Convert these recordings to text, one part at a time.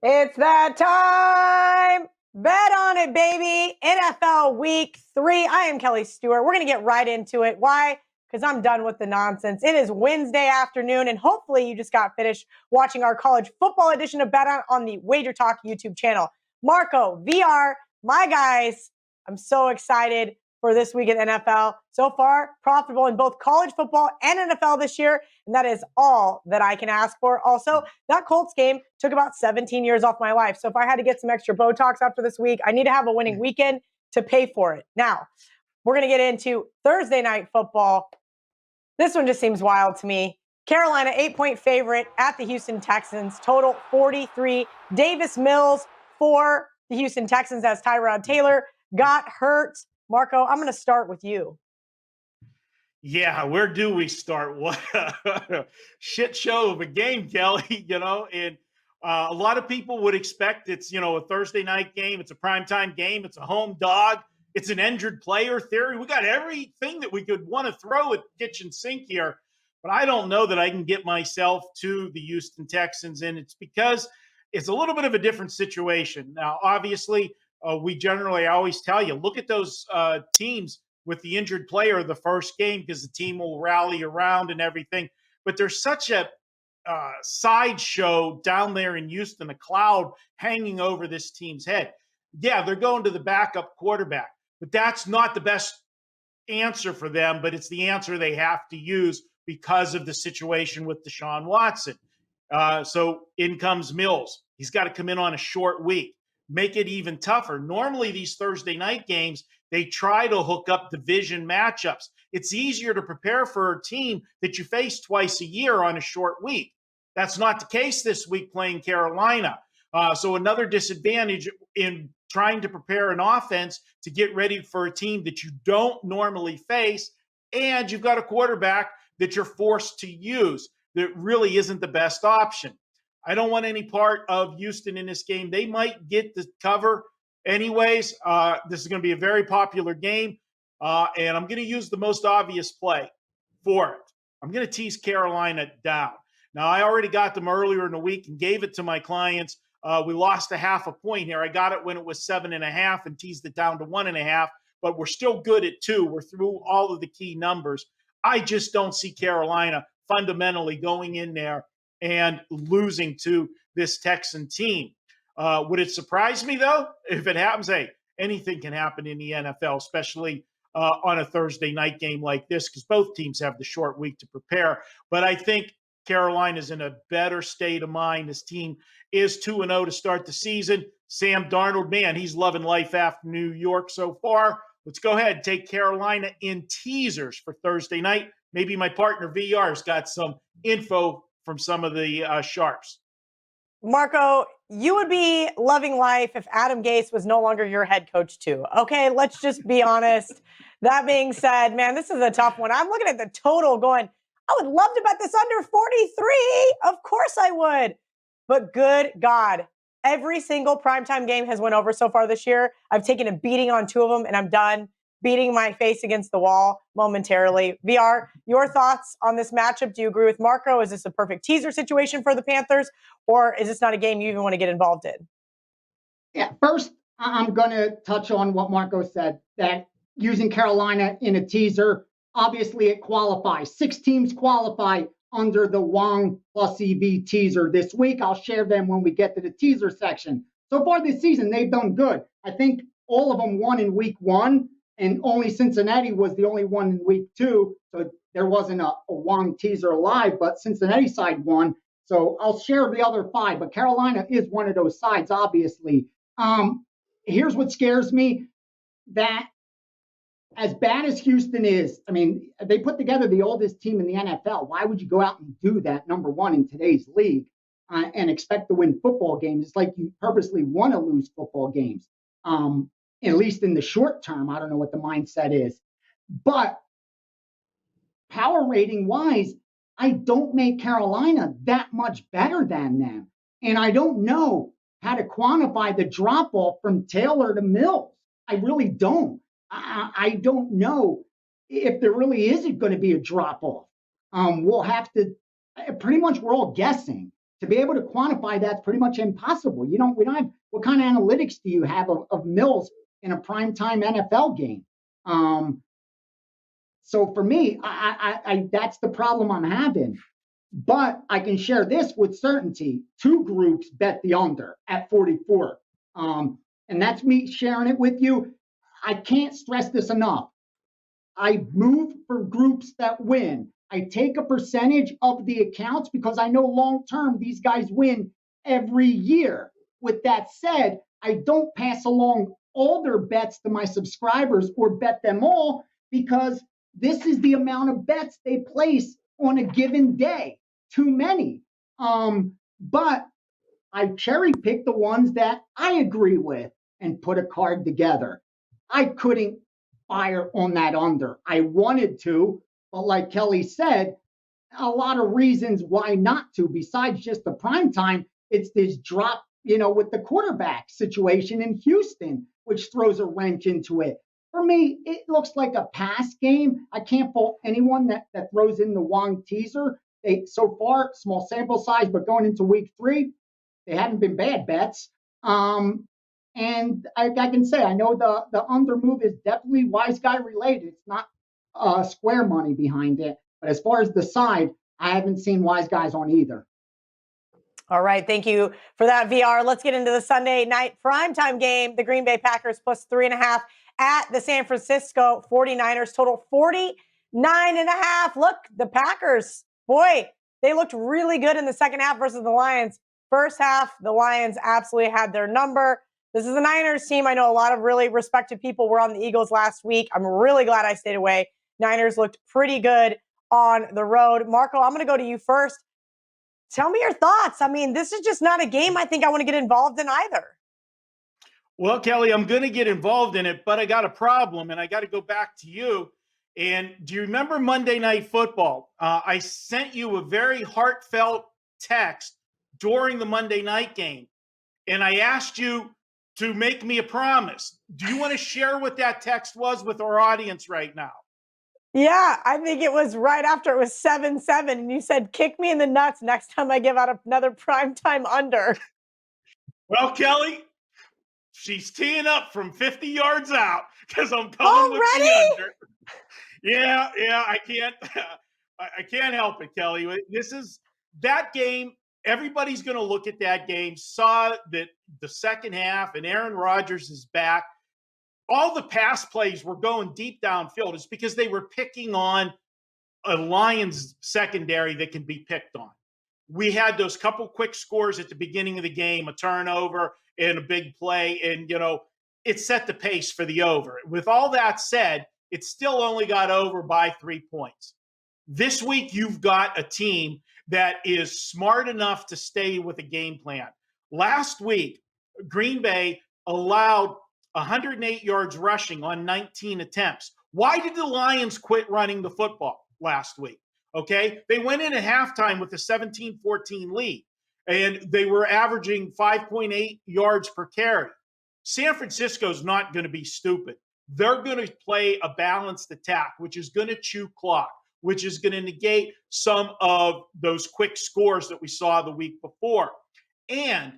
It's that time. Bet on it, baby. NFL Week 3. I am Kelly Stewart. We're going to get right into it. Why? Because I'm done with the nonsense. It is Wednesday afternoon, and hopefully you just got finished watching our college football edition of Bet on the WagerTalk YouTube channel. Marco, VR, my guys, I'm so excited for this week in NFL. So far, profitable in both college football and NFL this year, and that is all that I can ask for. Also, that Colts game took about 17 years off my life. So if I had to get some extra Botox after this week, I need to have a winning weekend to pay for it. Now, we're going to get into Thursday night football. This one just seems wild to me. Carolina, 8-point favorite at the Houston Texans, total 43. Davis Mills for the Houston Texans as Tyrod Taylor got hurt. Marco, I'm going to start with you. Yeah, where do we start? What a shit show of a game, Kelly, and a lot of people would expect it's, a Thursday night game. It's a primetime game. It's a home dog. It's an injured player theory. We got everything that we could want to throw at kitchen sink here, but I don't know that I can get myself to the Houston Texans, and it's because it's a little bit of a different situation. Now, obviously, I always tell you, look at those teams with the injured player the first game because the team will rally around and everything. But there's such a sideshow down there in Houston, a cloud hanging over this team's head. Yeah, they're going to the backup quarterback, but that's not the best answer for them, but it's the answer they have to use because of the situation with Deshaun Watson. So in comes Mills. He's got to come in on a short week. Make it even tougher. Normally, these Thursday night games, they try to hook up division matchups. It's easier to prepare for a team that you face twice a year on a short week. That's not the case this week playing Carolina. So another disadvantage in trying to prepare an offense to get ready for a team that you don't normally face, and you've got a quarterback that you're forced to use that really isn't the best option. I don't want any part of Houston in this game. They might get the cover anyways. This is going to be a very popular game, and I'm going to use the most obvious play for it. I'm going to tease Carolina down. Now, I already got them earlier in the week and gave it to my clients. We lost a half a point here. I got it when it was 7.5 and teased it down to 1.5, but we're still good at 2. We're through all of the key numbers. I just don't see Carolina fundamentally going in there and losing to this Texan team. Would it surprise me, though, if it happens? Hey, anything can happen in the NFL, especially on a Thursday night game like this, because both teams have the short week to prepare. But I think Carolina's in a better state of mind. This team is 2-0 to start the season. Sam Darnold, man, he's loving life after New York so far. Let's go ahead and take Carolina in teasers for Thursday night. Maybe my partner VR's got some info from some of the sharps. Marco, you would be loving life if Adam Gase was no longer your head coach too. Okay, let's just be honest. That being said, man, this is a tough one. I'm looking at the total going, I would love to bet this under 43. Of course I would. But good God, every single primetime game has went over so far this year. I've taken a beating on 2 of them, and I'm done beating my face against the wall momentarily. VR, your thoughts on this matchup? Do you agree with Marco? Is this a perfect teaser situation for the Panthers, or is this not a game you even want to get involved in? Yeah, first, I'm going to touch on what Marco said, that using Carolina in a teaser, obviously it qualifies. 6 teams qualify under the Wong plus EV teaser this week. I'll share them when we get to the teaser section. So far this season, they've done good. I think all of them won in week 1. And only Cincinnati was the only one in week 2. So there wasn't a Wong teaser alive, but Cincinnati side won. So I'll share the other 5. But Carolina is one of those sides, obviously. Here's what scares me, that as bad as Houston is, I mean, they put together the oldest team in the NFL. Why would you go out and do that, number one, in today's league and expect to win football games? It's like you purposely want to lose football games. At least in the short term. I don't know what the mindset is. But power rating wise, I don't make Carolina that much better than them. And I don't know how to quantify the drop off from Taylor to Mills. I really don't. I don't know if there really isn't going to be a drop off. We'll have to, pretty much we're all guessing, to be able to quantify that's pretty much impossible. We don't have, what kind of analytics do you have of Mills in a primetime NFL game? So for me, I that's the problem I'm having. But I can share this with certainty. Two groups bet the under at 44. And that's me sharing it with you. I can't stress this enough. I move for groups that win. I take a percentage of the accounts because I know long term these guys win every year. With that said, I don't pass along all their bets to my subscribers or bet them all because this is the amount of bets they place on a given day. Too many. But I cherry pick the ones that I agree with and put a card together. I couldn't fire on that under. I wanted to, but like Kelly said, a lot of reasons why not to, besides just the prime time. It's this drop, with the quarterback situation in Houston, which throws a wrench into it. For me, it looks like a pass game. I can't fault anyone that throws in the Wong teaser. So far, small sample size, but going into week 3, they haven't been bad bets. And I can say, I know the under move is definitely wise guy related. It's not square money behind it. But as far as the side, I haven't seen wise guys on either. All right. Thank you for that, VR. Let's get into the Sunday night primetime game. The Green Bay Packers plus 3.5 at the San Francisco 49ers. Total 49.5. Look, the Packers, boy, they looked really good in the second half versus the Lions. First half, the Lions absolutely had their number. This is the Niners team. I know a lot of really respected people were on the Eagles last week. I'm really glad I stayed away. Niners looked pretty good on the road. Marco, I'm going to go to you first. Tell me your thoughts. I mean, this is just not a game I think I want to get involved in either. Well, Kelly, I'm going to get involved in it, but I got a problem, and I got to go back to you. And do you remember Monday Night Football? I sent you a very heartfelt text during the Monday night game, and I asked you to make me a promise. Do you want to share what that text was with our audience right now? Yeah, I think it was right after it was 7-7, and you said, kick me in the nuts next time I give out another primetime under. Well, Kelly, she's teeing up from 50 yards out because I'm coming with the under. Yeah, I can't help it, Kelly. This is that game. Everybody's going to look at that game, saw that the second half, and Aaron Rodgers is back. All the pass plays were going deep downfield. It's because they were picking on a Lions secondary that can be picked on. We had those couple quick scores at the beginning of the game, a turnover and a big play, and, it set the pace for the over. With all that said, it still only got over by 3 points. This week, you've got a team that is smart enough to stay with a game plan. Last week, Green Bay allowed 108 yards rushing on 19 attempts. Why did the Lions quit running the football last week? Okay, they went in at halftime with a 17-14 lead, and they were averaging 5.8 yards per carry. San Francisco's not going to be stupid. They're going to play a balanced attack, which is going to chew clock, which is going to negate some of those quick scores that we saw the week before. And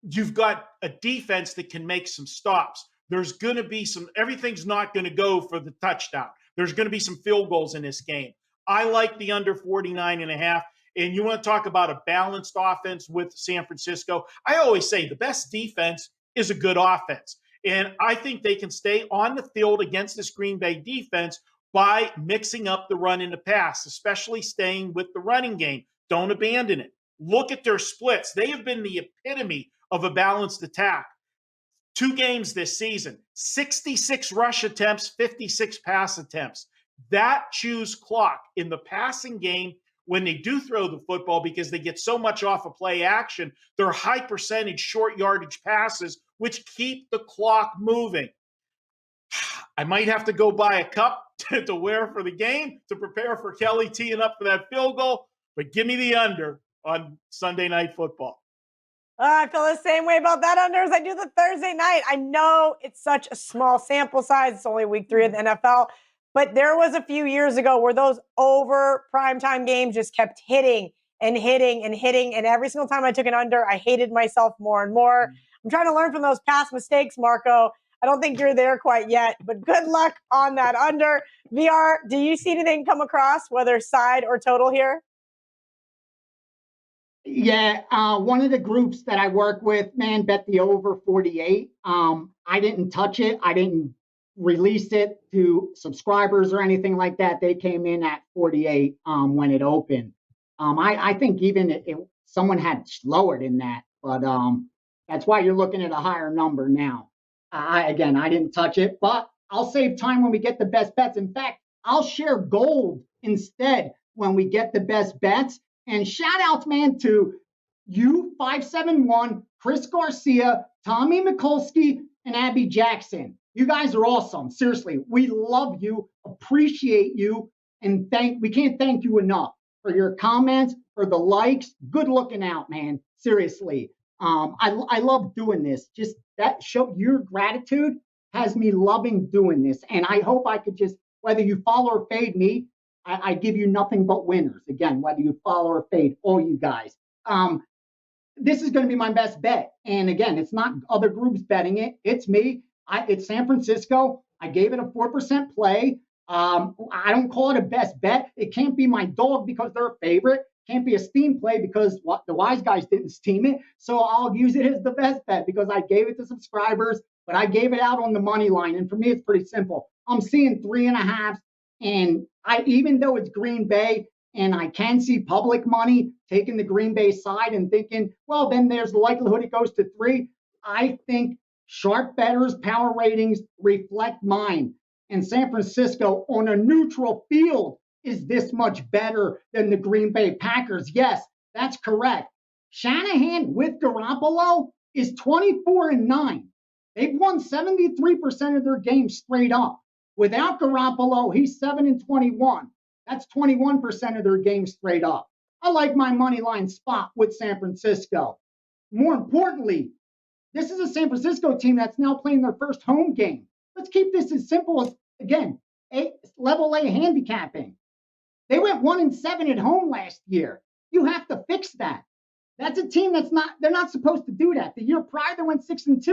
you've got a defense that can make some stops. There's going to be everything's not going to go for the touchdown. There's going to be some field goals in this game. I like the under 49.5. And you want to talk about a balanced offense with San Francisco? I always say the best defense is a good offense. And I think they can stay on the field against this Green Bay defense by mixing up the run and the pass, especially staying with the running game. Don't abandon it. Look at their splits. They have been the epitome of a balanced attack. 2 games this season, 66 rush attempts, 56 pass attempts. That chews clock in the passing game when they do throw the football because they get so much off of play action. They're high percentage short yardage passes, which keep the clock moving. I might have to go buy a cup to wear for the game to prepare for Kelly teeing up for that field goal, but give me the under on Sunday Night Football. I feel the same way about that under as I do the Thursday night. I know it's such a small sample size. It's only week 3 of the NFL. But there was a few years ago where those over primetime games just kept hitting and hitting and hitting. And every single time I took an under, I hated myself more and more. I'm trying to learn from those past mistakes, Marco. I don't think you're there quite yet, but good luck on that under. VR, do you see anything come across, whether side or total here? Yeah, one of the groups that I work with, man, bet the over 48. I didn't touch it. I didn't release it to subscribers or anything like that. They came in at 48 when it opened. I think even if someone had lower than that, but that's why you're looking at a higher number now. I didn't touch it, but I'll save time when we get the best bets. In fact, I'll share gold instead when we get the best bets. And shout outs, man, to you, 571, Chris Garcia, Tommy Mikulski, and Abby Jackson. You guys are awesome. Seriously, we love you, appreciate you, and we can't thank you enough for your comments, for the likes. Good looking out, man. Seriously. I love doing this. Just that show your gratitude has me loving doing this. And I hope I could just, whether you follow or fade me, I give you nothing but winners. Again, whether you follow or fade, all you guys. This is going to be my best bet. And again, it's not other groups betting it. It's me. It's San Francisco. I gave it a 4% play. I don't call it a best bet. It can't be my dog because they're a favorite. Can't be a steam play because the wise guys didn't steam it. So I'll use it as the best bet because I gave it to subscribers, but I gave it out on the money line. And for me, it's pretty simple. I'm seeing 3.5. And even though it's Green Bay and I can see public money taking the Green Bay side and thinking, well, then there's the likelihood it goes to 3. I think sharp bettors power ratings reflect mine. And San Francisco on a neutral field is this much better than the Green Bay Packers. Yes, that's correct. Shanahan with Garoppolo is 24-9. They've won 73% of their games straight up. Without Garoppolo, he's 7-21. That's 21% of their games straight up. I like my money line spot with San Francisco. More importantly, this is a San Francisco team that's now playing their first home game. Let's keep this as simple as, again, level A handicapping. They went 1-7 at home last year. You have to fix that. That's a team they're not supposed to do that. The year prior, they went 6-2.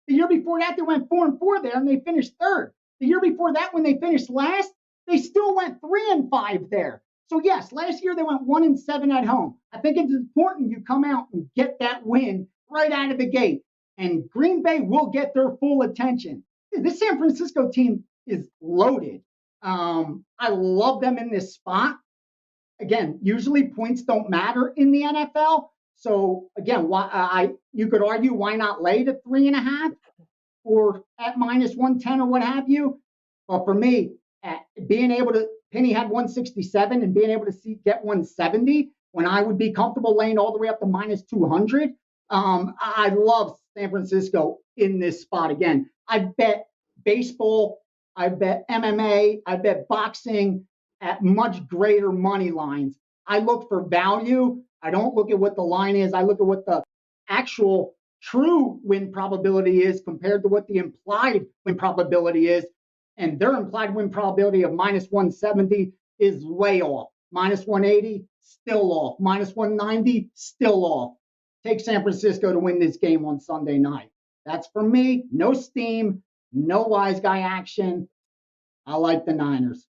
The year before that, they went 4-4 there and they finished third. The year before that, when they finished last, they still went 3-5 there. So yes, last year they went 1-7 at home. I think it's important you come out and get that win right out of the gate. And Green Bay will get their full attention. This San Francisco team is loaded. I love them in this spot. Again, usually points don't matter in the NFL. So again, you could argue why not lay the 3.5 or at -110 or what have you. But for me, being able to, Penny had 167 and being able to get 170 when I would be comfortable laying all the way up to -200. I love San Francisco in this spot. Again, I've bet baseball, I bet MMA, I bet boxing at much greater money lines. I look for value. I don't look at what the line is. I look at what the actual true win probability is compared to what the implied win probability is. And their implied win probability of -170 is way off. -180, still off. -190, still off. Take San Francisco to win this game on Sunday night. That's for me. No steam, no wise guy action. I like the Niners.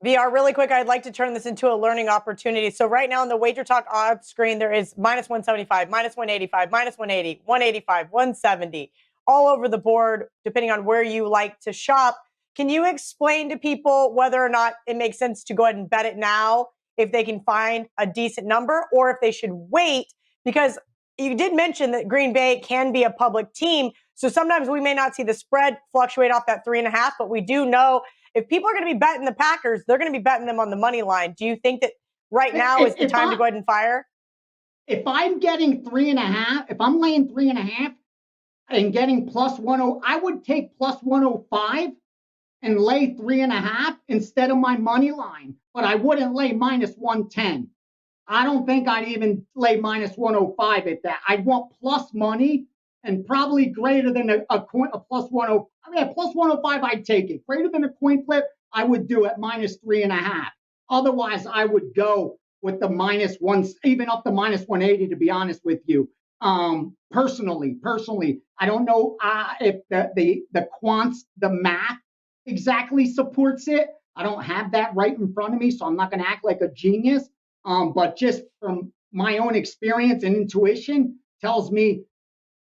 VR, really quick, I'd like to turn this into a learning opportunity. So right now on the WagerTalk odds screen, there is -175, -185, -180, 185, 170, all over the board, depending on where you like to shop. Can you explain to people whether or not it makes sense to go ahead and bet it now if they can find a decent number, or if they should wait? Because you did mention that Green Bay can be a public team. So sometimes we may not see the spread fluctuate off that 3.5, but we do know if people are going to be betting the Packers, they're going to be betting them on the money line. Do you think that right now is the time to go ahead and fire? If I'm getting 3.5, if I'm laying 3.5 and getting +10, I would take +105 and lay 3.5 instead of my money line, but I wouldn't lay -110. I don't think I'd even lay -105 at that. I'd want plus money and probably greater than a +10. I mean, a +105, I'd take it. Greater than a coin flip, I would do at -3.5. Otherwise, I would go with the -1, even up to -180, to be honest with you. Personally, I don't know if the quants, the math exactly supports it. I don't have that right in front of me, so I'm not going to act like a genius. But just from my own experience and intuition tells me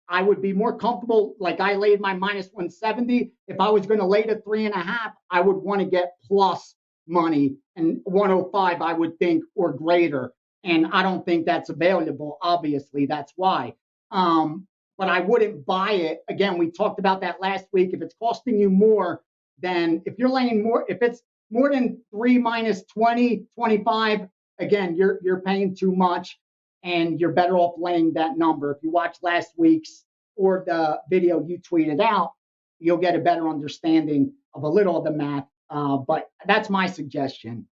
I would be more comfortable. Like I laid my -170. If I was going to lay the 3.5, I would want to get plus money, and 105, I would think, or greater. And I don't think that's available. Obviously, that's why. But I wouldn't buy it. Again, we talked about that last week. If it's costing you more, then if you're laying more, if it's more than 3 minus 20, 25, again, you're paying too much, and you're better off laying that number. If you watch last week's or the video you tweeted out, you'll get a better understanding of a little of the math. But that's my suggestion.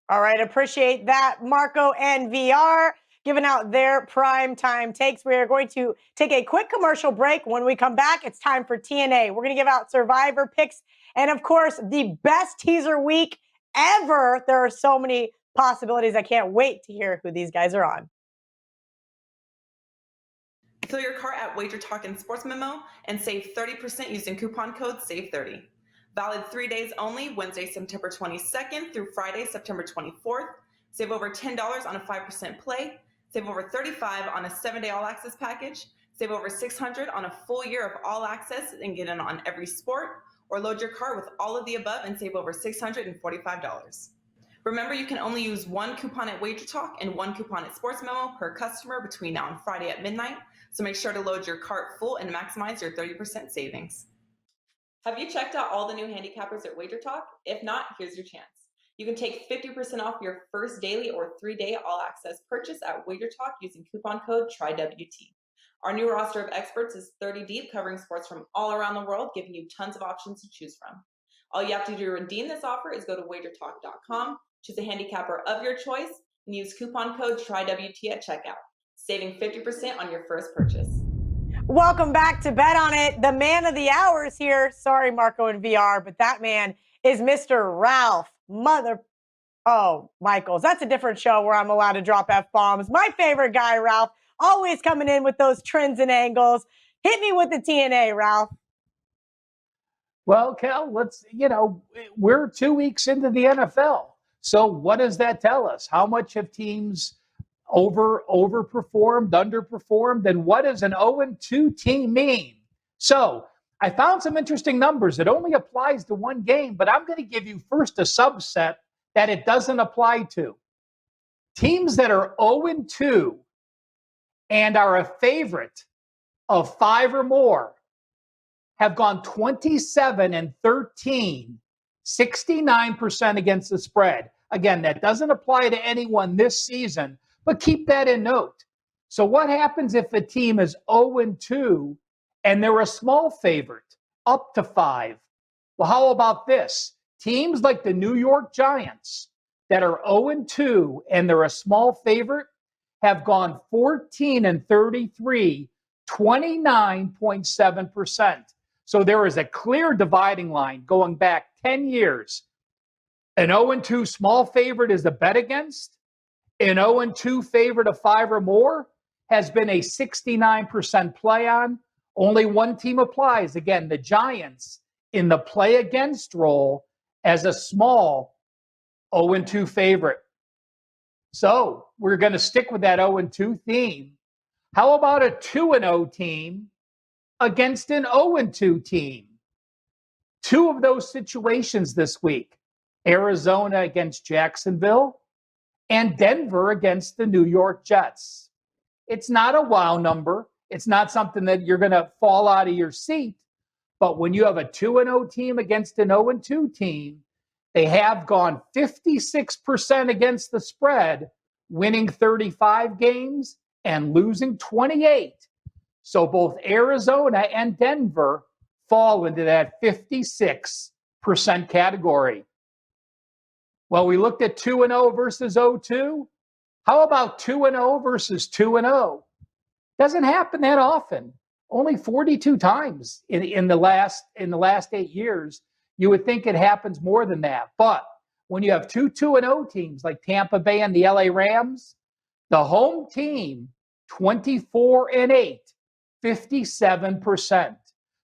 All right, appreciate that. Marco and VR giving out their prime time takes. We are going to take a quick commercial break. When we come back, it's time for TNA. We're going to give out survivor picks and, of course, the best teaser week ever. There are so many possibilities. I can't wait to hear who these guys are on. Fill your cart at WagerTalk and Sports Memo and save 30% using coupon code SAVE30. Valid 3 days only, Wednesday, September 22nd through Friday, September 24th. Save over $10 on a 5% play. Save over $35 on a 7-day all-access package. Save over $600 on a full year of all-access and get in on every sport. Or load your cart with all of the above and save over $645. Remember, you can only use one coupon at WagerTalk and one coupon at Sports Memo per customer between now and Friday at midnight. So make sure to load your cart full and maximize your 30% savings. Have you checked out all the new handicappers at WagerTalk? If not, here's your chance. You can take 50% off your first daily or 3-day all-access purchase at WagerTalk using coupon code TRYWT. Our new roster of experts is 30 deep, covering sports from all around the world, giving you tons of options to choose from. All you have to do to redeem this offer is go to WagerTalk.com, choose a handicapper of your choice, and use coupon code TRYWT at checkout, saving 50% on your first purchase. Welcome back to Bet On It. The man of the hour is here. Sorry, Marco and VR, but that man is Mr. Ralph Michaels. That's a different show where I'm allowed to drop F-bombs. My favorite guy, Ralph, always coming in with those trends and angles. Hit me with the TNA, Ralph. Well, Kel, we're 2 weeks into the NFL. So what does that tell us? How much have teams overperformed, underperformed, and what does an 0-2 team mean? So I found some interesting numbers. It only applies to one game, but I'm going to give you first a subset that it doesn't apply to. Teams that are 0-2 and are a favorite of 5 or more have gone 27-13, 69% against the spread. Again, that doesn't apply to anyone this season, but keep that in note. So what happens if a team is 0-2 and they're a small favorite, up to 5? Well, how about this? Teams like the New York Giants that are 0-2 and they're a small favorite have gone 14-33, 29.7%. So there is a clear dividing line going back 10 years. An 0-2 small favorite is a bet against. An 0-2 favorite of 5 or more has been a 69% play on. Only one team applies. Again, the Giants in the play against role as a small 0-2 favorite. So we're going to stick with that 0-2 theme. How about a 2-0 team against an 0-2 team? 2 of those situations this week: Arizona against Jacksonville and Denver against the New York Jets. It's not a wow number. It's not something that you're going to fall out of your seat. But when you have a 2-0 team against an 0-2 team, they have gone 56% against the spread, winning 35 games and losing 28. So both Arizona and Denver fall into that 56% category. Well, we looked at 2-0 versus 0-2. How about 2-0 versus 2-0? Doesn't happen that often. Only 42 times in the last 8 years. You would think it happens more than that. But when you have two 2-0 teams like Tampa Bay and the LA Rams, the home team, 24-8, 57%.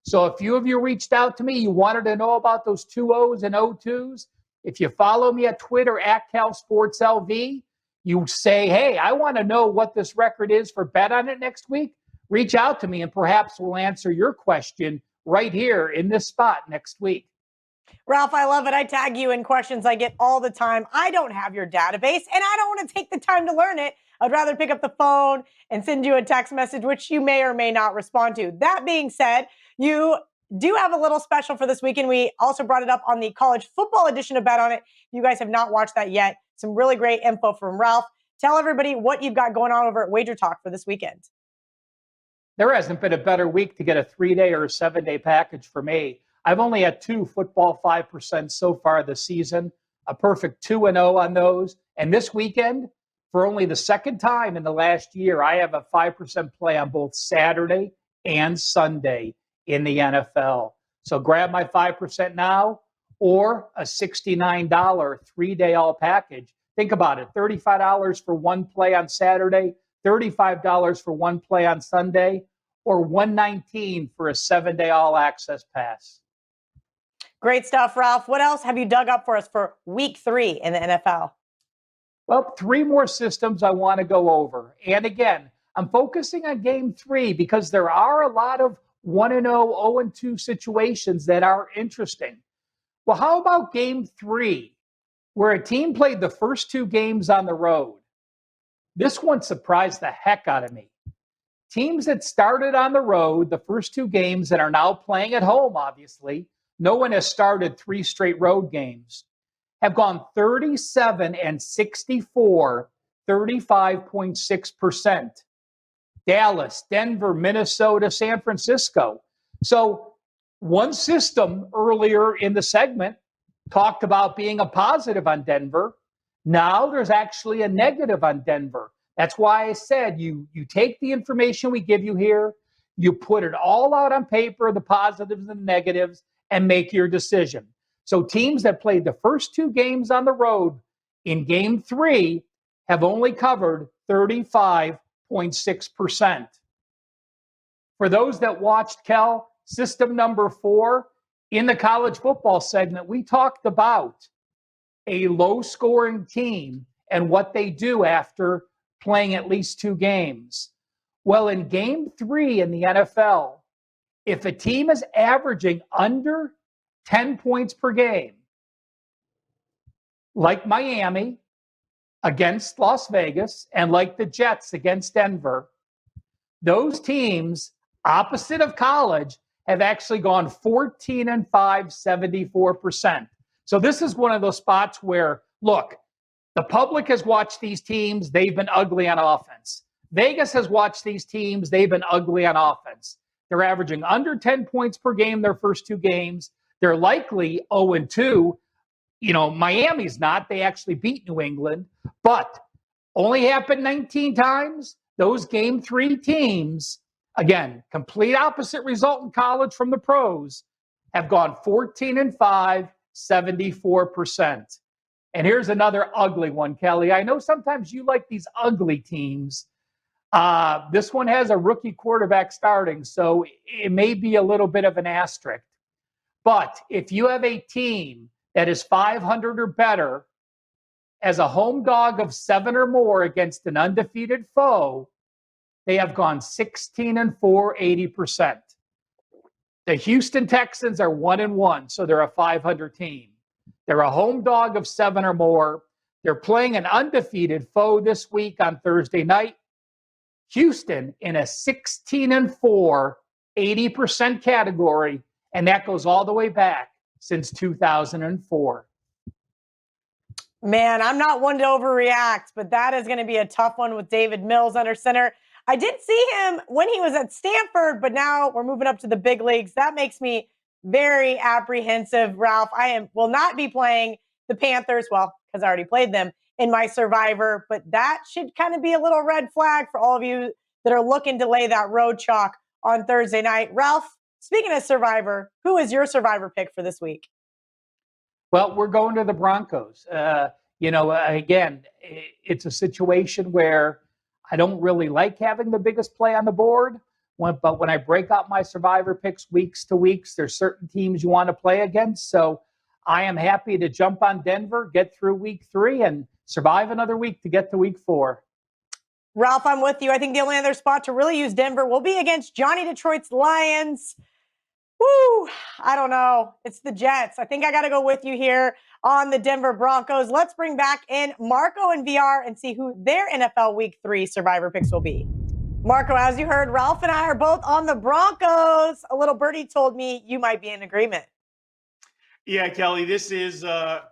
So a few of you reached out to me, you wanted to know about those 2-0s and 0-2s. If you follow me at Twitter at CalSportsLV, you say, hey, I want to know what this record is for Bet On It next week. Reach out to me and perhaps we'll answer your question right here in this spot next week. Ralph, I love it. I tag you in questions I get all the time. I don't have your database, and I don't want to take the time to learn it. I'd rather pick up the phone and send you a text message, which you may or may not respond to. That being said, you do have a little special for this weekend. We also brought it up on the college football edition of Bet On It. If you guys have not watched that yet, some really great info from Ralph. Tell everybody what you've got going on over at WagerTalk for this weekend. There hasn't been a better week to get a 3-day or a 7-day package for me. I've only had 2 football 5% so far this season, a perfect 2-0 on those. And this weekend, for only the second time in the last year, I have a 5% play on both Saturday and Sunday in the NFL. So grab my 5% now or a $69 3-day all package. Think about it, $35 for one play on Saturday, $35 for one play on Sunday, or $119 for a 7-day all access pass. Great stuff, Ralph. What else have you dug up for us for week 3 in the NFL? Well, 3 more systems I want to go over. And again, I'm focusing on game 3 because there are a lot of 1-0, 0-2 situations that are interesting. Well, how about game 3, where a team played the first 2 games on the road? This one surprised the heck out of me. Teams that started on the road, the first 2 games, and are now playing at home, obviously. No one has started 3 straight road games, have gone 37-64, 35.6%. Dallas, Denver, Minnesota, San Francisco. So one system earlier in the segment talked about being a positive on Denver. Now there's actually a negative on Denver. That's why I said you take the information we give you here, you put it all out on paper, the positives and the negatives, and make your decision. So teams that played the first 2 games on the road in game 3 have only covered 35.6%. For those that watched, Kel, system number 4, in the college football segment, we talked about a low-scoring team and what they do after playing at least 2 games. Well, in game 3 in the NFL, if a team is averaging under 10 points per game, like Miami against Las Vegas and like the Jets against Denver, those teams, opposite of college, have actually gone 14-5, 74%. So this is one of those spots where, look, the public has watched these teams. They've been ugly on offense. Vegas has watched these teams. They've been ugly on offense. They're averaging under 10 points per game their first 2 games. They're likely 0-2. You know, Miami's not. They actually beat New England, but only happened 19 times. Those game 3 teams, again, complete opposite result in college from the pros, have gone 14-5, 74%. And here's another ugly one, Kelly. I know sometimes you like these ugly teams. This one has a rookie quarterback starting, so it may be a little bit of an asterisk. But if you have a team that is 500 or better as a home dog of 7 or more against an undefeated foe, they have gone 16-4, 80%. The Houston Texans are 1-1, so they're a 500 team. They're a home dog of 7 or more. They're playing an undefeated foe this week on Thursday night. Houston in a 16-4, 80% category, and that goes all the way back since 2004. Man, I'm not one to overreact, but that is going to be a tough one with David Mills under center. I did see him when he was at Stanford, but now we're moving up to the big leagues. That makes me very apprehensive, Ralph. Will not be playing the Panthers, well, because I already played them in my Survivor, but that should kind of be a little red flag for all of you that are looking to lay that road chalk on Thursday night. Ralph, speaking of Survivor, who is your Survivor pick for this week? Well, we're going to the Broncos. Again, it's a situation where I don't really like having the biggest play on the board. But when I break out my survivor picks weeks to weeks, there's certain teams you want to play against. So I am happy to jump on Denver, get through week 3, and survive another week to get to week 4. Ralph, I'm with you. I think the only other spot to really use Denver will be against Gianni Detroit's Lions. Woo, I don't know. It's the Jets. I think I got to go with you here on the Denver Broncos. Let's bring back in Marco and VR and see who their NFL Week 3 survivor picks will be. Marco, as you heard, Ralph and I are both on the Broncos. A little birdie told me you might be in agreement. Yeah, Kelly, this is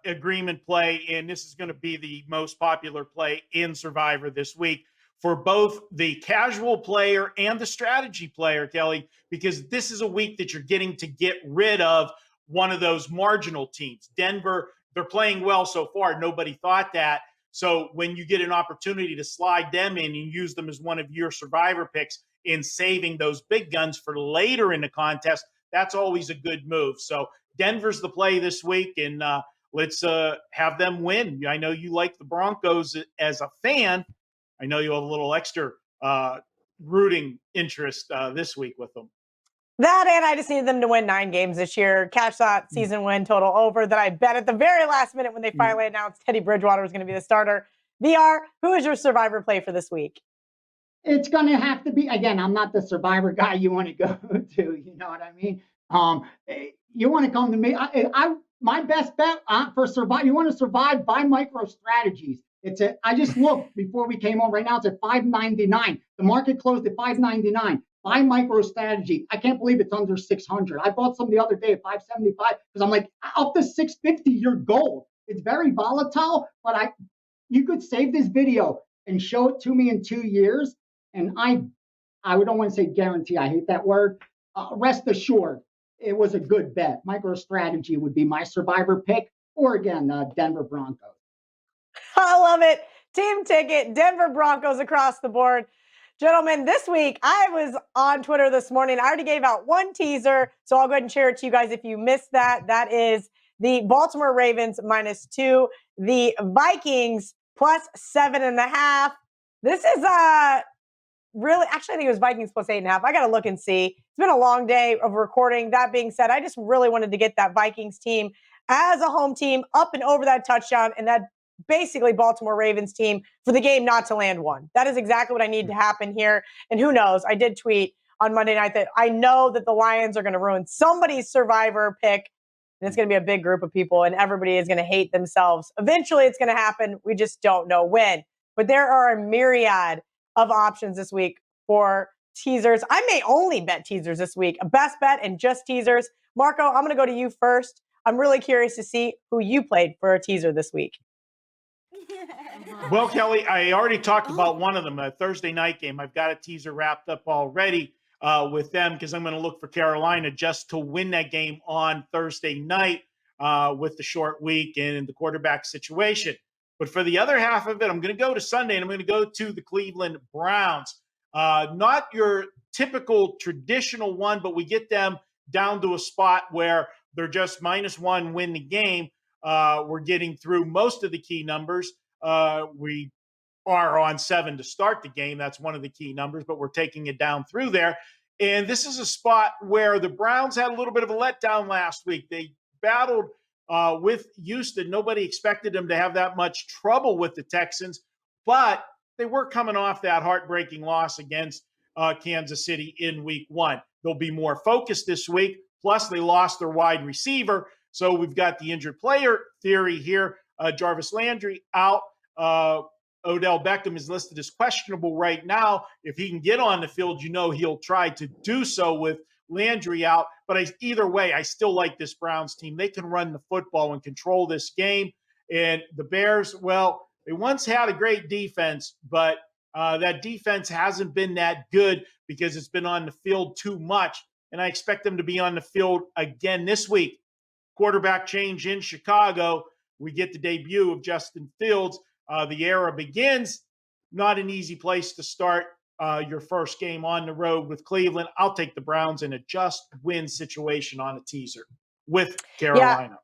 agreement play, and this is going to be the most popular play in Survivor this week for both the casual player and the strategy player, Kelly, because this is a week that you're getting to get rid of one of those marginal teams. Denver, they're playing well so far. Nobody thought that. So when you get an opportunity to slide them in and use them as one of your survivor picks in saving those big guns for later in the contest, that's always a good move. So Denver's the play this week, and let's have them win. I know you like the Broncos as a fan. I know you have a little extra rooting interest this week with them. That, and I just needed them to win 9 games this year. Catch that season win total over that I bet at the very last minute when they finally announced Teddy Bridgewater was going to be the starter. VR, who is your survivor play for this week? It's going to have to be, again, I'm not the survivor guy you want to go to. You know what I mean? You want to come to me. My best bet for survive. You want to survive, buy micro strategies. I just looked before we came on. Right now it's at $5.99. The market closed at $5.99. Buy micro strategy. I can't believe it's under 600. I bought some the other day at 575 because I'm like, up to 650, you're gold. It's very volatile, but you could save this video and show it to me in 2 years, and I don't want to say guarantee. I hate that word. Rest assured, it was a good bet. Micro strategy would be my survivor pick, or again, Denver Broncos. I love it. Team ticket, Denver Broncos across the board. Gentlemen, this week, I was on Twitter this morning. I already gave out one teaser, so I'll go ahead and share it to you guys if you missed that. That is the Baltimore Ravens -2, the Vikings +7.5. This is really, actually, I think it was Vikings +8.5. I got to look and see. It's been a long day of recording. That being said, I just really wanted to get that Vikings team as a home team up and over that touchdown, and that basically Baltimore Ravens team for the game not to land one. That is exactly what I need to happen here. And who knows? I did tweet on Monday night that I know that the Lions are going to ruin somebody's survivor pick. And it's going to be a big group of people, and everybody is going to hate themselves. Eventually, it's going to happen. We just don't know when. But there are a myriad of options this week for teasers. I may only bet teasers this week. A best bet and just teasers. Marco, I'm going to go to you first. I'm really curious to see who you played for a teaser this week. Well, Kelly, I already talked about one of them, a Thursday night game. I've got a teaser wrapped up already with them because I'm going to look for Carolina just to win that game on Thursday night with the short week and the quarterback situation. But for the other half of it, I'm going to go to Sunday, and I'm going to go to the Cleveland Browns. Not your typical traditional one, but we get them down to a spot where they're just -1, win the game. We're getting through most of the key numbers. We are on 7 to start the game. That's one of the key numbers, but we're taking it down through there. And this is a spot where the Browns had a little bit of a letdown last week. They battled with Houston. Nobody expected them to have that much trouble with the Texans, but they were coming off that heartbreaking loss against Kansas City in week 1. They'll be more focused this week. Plus, they lost their wide receiver. So we've got the injured player theory here. Jarvis Landry out. Odell Beckham is listed as questionable right now. If he can get on the field, he'll try to do so with Landry out. But either way, I still like this Browns team. They can run the football and control this game. And the Bears, well, they once had a great defense, but that defense hasn't been that good because it's been on the field too much. And I expect them to be on the field again this week. Quarterback change in Chicago. We get the debut of Justin Fields. The era begins. Not an easy place to start your first game on the road with Cleveland. I'll take the Browns in a just win situation on a teaser with Carolina.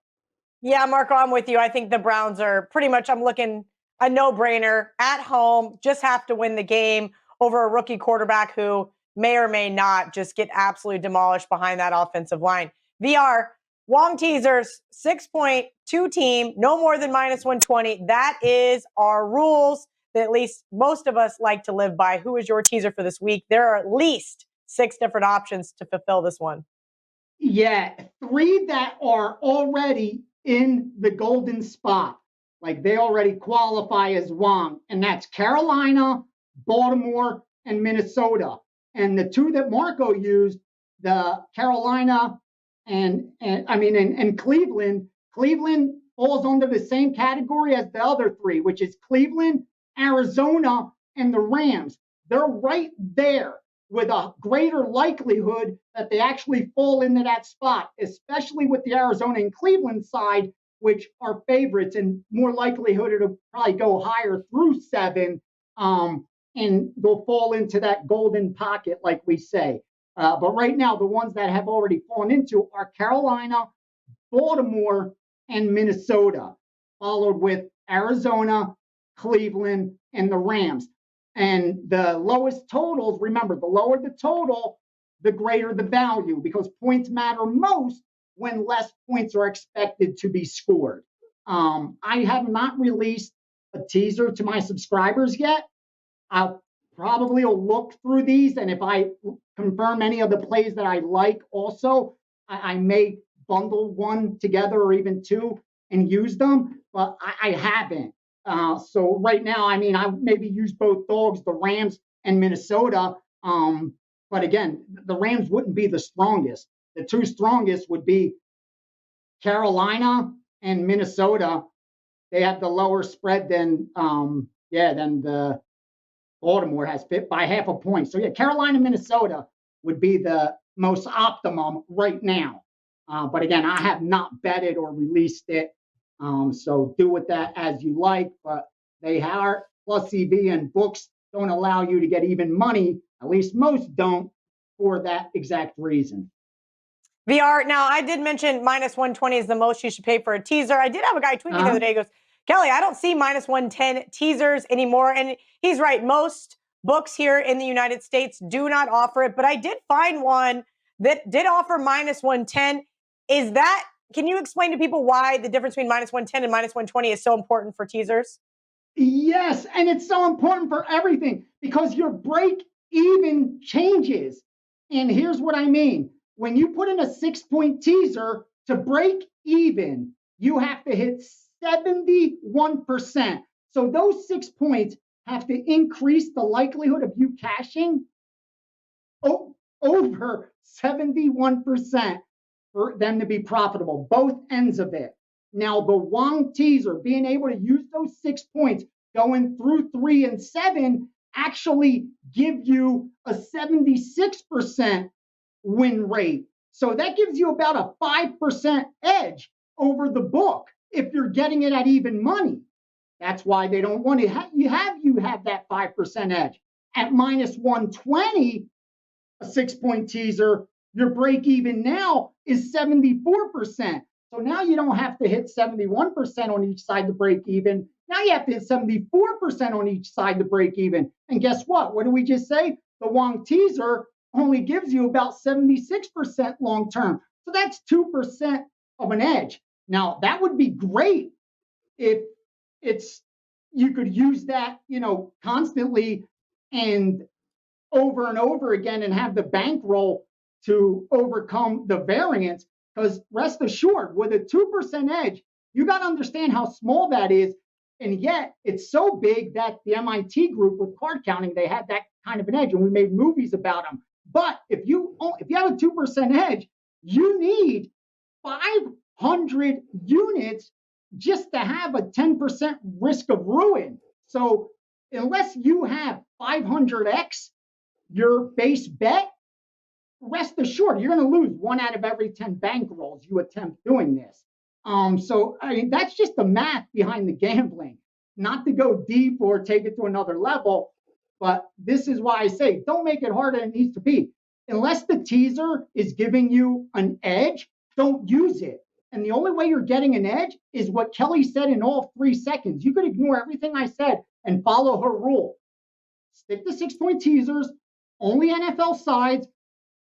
Yeah, Marco, I'm with you. I think the Browns are pretty much, I'm looking a no-brainer at home, just have to win the game over a rookie quarterback who may or may not just get absolutely demolished behind that offensive line. VR, Wong teasers, 6.2 team, no more than -120. That is our rules that at least most of us like to live by. Who is your teaser for this week? There are at least 6 different options to fulfill this one. Yeah, 3 that are already in the golden spot. Like they already qualify as Wong, and that's Carolina, Baltimore, and Minnesota. And the 2 that Marco used, the Carolina and Cleveland. Cleveland falls under the same category as the other 3, which is Cleveland, Arizona, and the Rams. They're right there with a greater likelihood that they actually fall into that spot, especially with the Arizona and Cleveland side, which are favorites and more likelihood it'll probably go higher through 7, and they'll fall into that golden pocket, like we say. But right now, the ones that have already fallen into are Carolina, Baltimore, and Minnesota, followed with Arizona, Cleveland, and the Rams. And the lowest totals, remember, the lower the total, the greater the value, because points matter most when less points are expected to be scored. I have not released a teaser to my subscribers yet. I'll probably will look through these, and if I confirm any of the plays that I like also, I may bundle one together or even 2 and use them, but I haven't. So right now, I mean, I maybe use both dogs, the Rams and Minnesota. But again, the Rams wouldn't be the strongest. The 2 strongest would be Carolina and Minnesota. They have the lower spread than the Baltimore has, fit by half a point. So yeah, Carolina, Minnesota would be the most optimum right now. But again, I have not betted or released it. So do with that as you like, but they are plus EV, and books don't allow you to get even money. At least most don't, for that exact reason. VR. Now, I did mention -120 is the most you should pay for a teaser. I did have a guy tweet me the other day. He goes, Kelly, I don't see -110 teasers anymore. And he's right. Most books here in the United States do not offer it, but I did find one that did offer -110. Can you explain to people why the difference between -110 and -120 is so important for teasers? Yes, and it's so important for everything because your break even changes. And here's what I mean. When you put in a 6-point teaser to break even, you have to hit 71%. So those 6 points have to increase the likelihood of you cashing over 71% for them to be profitable, both ends of it. Now, the Wong teaser, being able to use those 6 points going through 3 and 7, actually give you a 76% win rate. So that gives you about a 5% edge over the book if you're getting it at even money. That's why they don't want to have that 5% edge. At -120, a 6-point teaser, your break even now is 74%. So now you don't have to hit 71% on each side to break even. Now you have to hit 74% on each side to break even. And guess what? What did we just say? The Wong teaser only gives you about 76% long term. So that's 2% of an edge. Now that would be great if you could use that, constantly and over again and have the bankroll to overcome the variance. Because rest assured, with a 2% edge, you got to understand how small that is. And yet it's so big that the MIT group with card counting, they had that kind of an edge, and we made movies about them. But if you have a 2% edge, you need 500 units just to have a 10% risk of ruin. So unless you have 500x your base bet, rest assured, you're going to lose 1 out of every 10 bankrolls you attempt doing this. So I mean, that's just the math behind the gambling. Not to go deep or take it to another level, but this is why I say don't make it harder than it needs to be. Unless the teaser is giving you an edge, don't use it. And the only way you're getting an edge is what Kelly said in all 3 seconds. You could ignore everything I said and follow her rule. Stick to 6-point teasers, only NFL sides.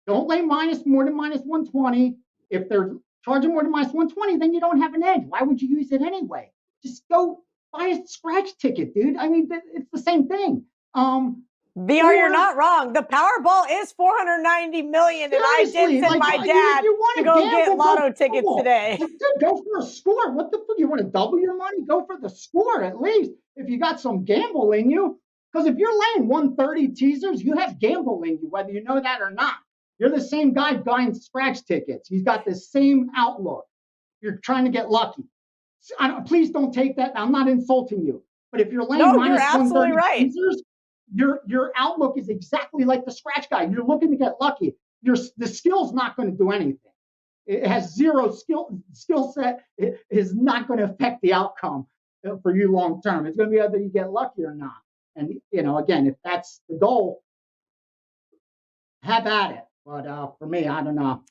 Don't lay more than minus 120. If they're charging more than minus 120, then you don't have an edge. Why would you use it anyway? Just go buy a scratch ticket, dude. I mean, it's the same thing. VR, you're not wrong. The Powerball is $490 million, and I did send my dad to go get lotto tickets today. Dude, go for a score. What the fuck? You want to double your money? Go for the score at least if you got some gamble in you. Because if you're laying 130 teasers, you have gamble in you, whether you know that or not. You're the same guy buying scratch tickets. He's got the same outlook. You're trying to get lucky. Please don't take that. I'm not insulting you. But if you're laying minus 130 teasers, your outlook is exactly like the scratch guy. You're looking to get lucky. The skill's not going to do anything. It has zero skill set. It is not going to affect the outcome for you long term. It's going to be whether you get lucky or not. And again, if that's the goal, have at it. But for me, I don't know.